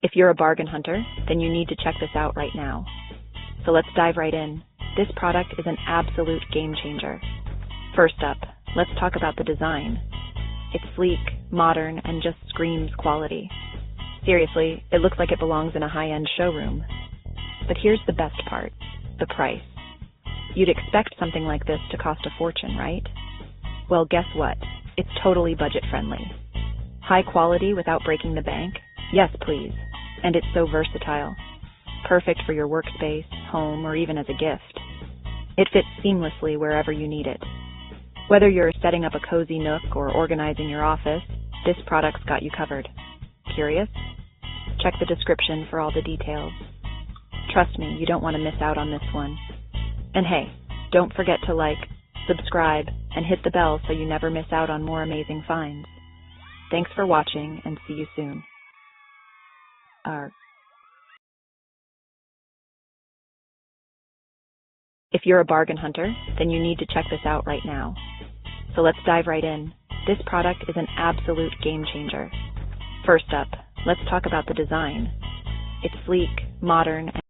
If you're a bargain hunter, then you need to check this out right now. So let's dive right in. This product is an absolute game changer. First up, let's talk about the design. It's sleek, modern, and just screams quality. Seriously, it looks like it belongs in a high-end showroom. But here's the best part, the price. You'd expect something like this to cost a fortune, right? Well, guess what? It's totally budget-friendly. High quality without breaking the bank? Yes, please. And it's so versatile. Perfect for your workspace, home, or even as a gift. It fits seamlessly wherever you need it. Whether you're setting up a cozy nook or organizing your office, this product's got you covered. Curious? Check the description for all the details. Trust me, you don't want to miss out on this one. And hey, don't forget to like, subscribe, and hit the bell so you never miss out on more amazing finds. Thanks for watching, and see you soon. If you're a bargain hunter, then you need to check this out right now. So let's dive right in. This product is an absolute game changer. First up, let's talk about the design. It's sleek, modern, and